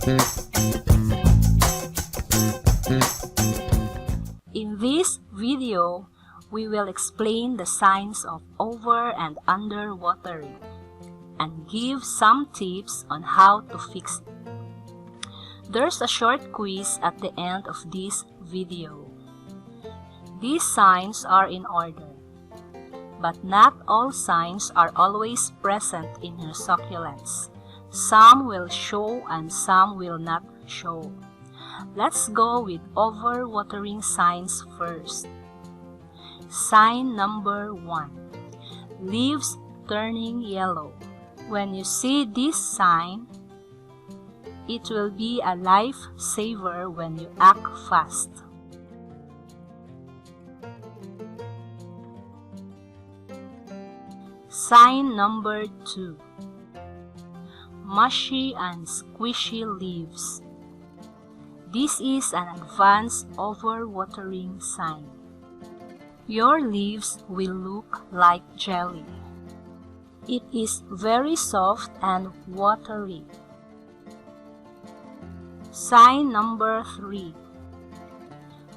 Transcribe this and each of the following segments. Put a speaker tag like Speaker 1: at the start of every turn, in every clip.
Speaker 1: In this video, we will explain the signs of over and under watering and give some tips on how to fix it. There's a short quiz at the end of this video. These signs are in order, but not all signs are always present in your succulents. Some will show and some will not show. Let's go with overwatering signs first. Sign number 1. Leaves turning yellow. When you see this sign, it will be a lifesaver when you act fast. Sign number 2. Mushy and squishy leaves. This is an advanced overwatering sign. Your leaves will look like jelly. It is very soft and watery. Sign number 3.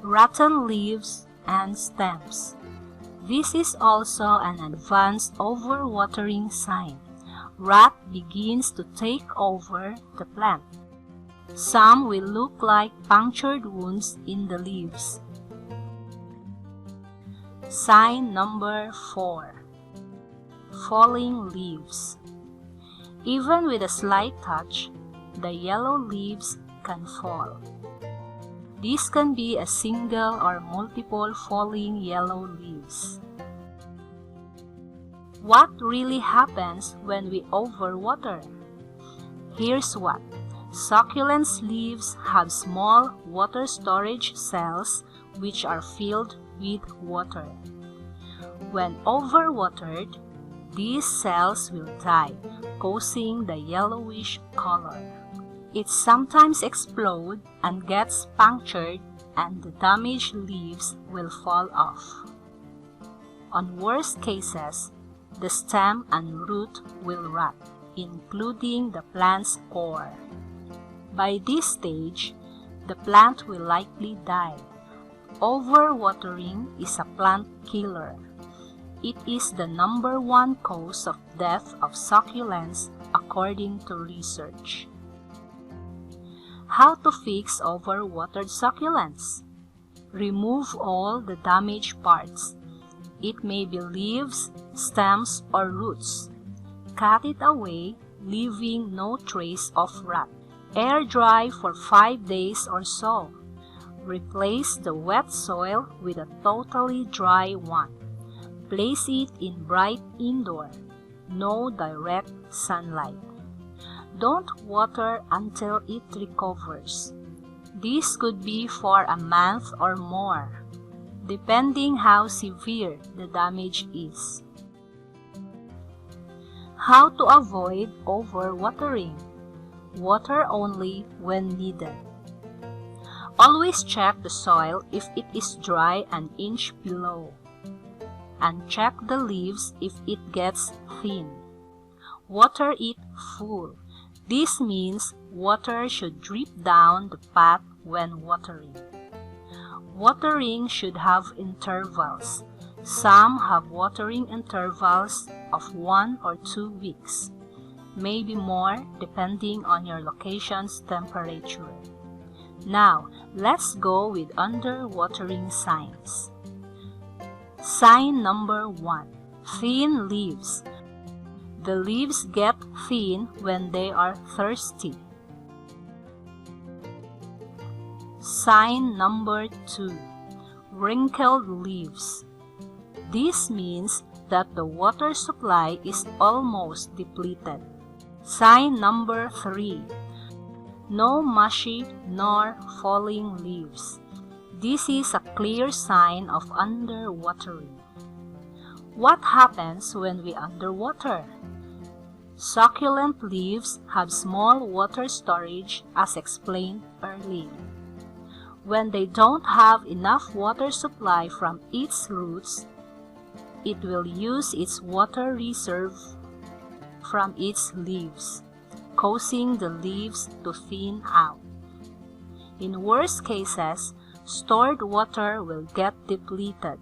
Speaker 1: Rotten leaves and stems. This is also an advanced overwatering sign. Rot begins to take over the plant. Some will look like punctured wounds in the leaves. Sign number 4. Falling leaves. Even with a slight touch, the yellow leaves can fall. This can be a single or multiple falling yellow leaves. What really happens when we overwater? Here's what. Succulents leaves have small water storage cells which are filled with water. When overwatered, these cells will die, causing the yellowish color. It sometimes explodes and gets punctured, and the damaged leaves will fall off. On worst cases, the stem and root will rot, including the plant's core. By this stage, the plant will likely die. Overwatering is a plant killer. It is the #1 cause of death of succulents according to research. How to fix overwatered succulents? Remove all the damaged parts. It may be leaves, stems, or roots. Cut it away, leaving no trace of rot. Air dry for 5 days or so. Replace the wet soil with a totally dry one. Place it in bright indoor, no direct sunlight. Don't water until it recovers. This could be for a month or more, depending how severe the damage is. How to avoid overwatering? Water only when needed. Always check the soil if it is dry an inch below, and check the leaves if it gets thin. Water it full. This means water should drip down the path when watering. Watering should have intervals. Some have watering intervals of 1 or 2 weeks, maybe more depending on your location's temperature. Now, let's go with underwatering signs. Sign number 1. Thin leaves. The leaves get thin when they are thirsty. Sign number 2. Wrinkled leaves. This means that the water supply is almost depleted. Sign number 3. No mushy nor falling leaves. This is a clear sign of underwatering. What happens when we underwater? Succulent leaves have small water storage as explained earlier. When they don't have enough water supply from its roots, it will use its water reserve from its leaves, causing the leaves to thin out. In worst cases, stored water will get depleted,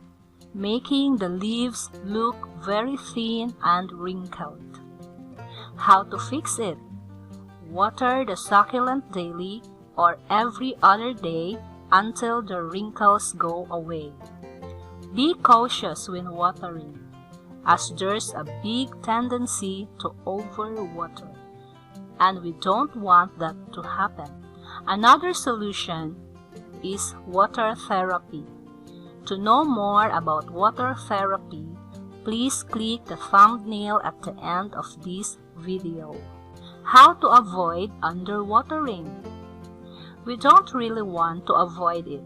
Speaker 1: making the leaves look very thin and wrinkled. How to fix it? Water the succulent daily or every other day until the wrinkles go away. Be cautious when watering, as there's a big tendency to overwater, and we don't want that to happen. Another solution is water therapy. To know more about water therapy, please click the thumbnail at the end of this video. How to avoid underwatering? We don't really want to avoid it.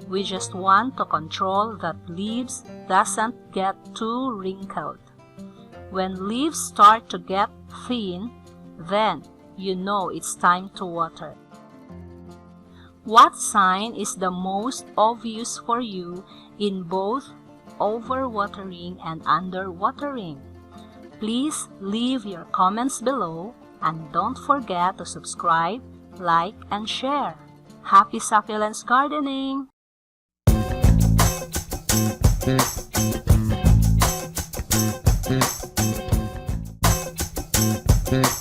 Speaker 1: We just want to control that leaves doesn't get too wrinkled. When leaves start to get thin, then you know it's time to water. What sign is the most obvious for you in both overwatering and underwatering? Please leave your comments below and don't forget to subscribe, like, and share. Happy succulents gardening!
Speaker 2: Mm-hmm.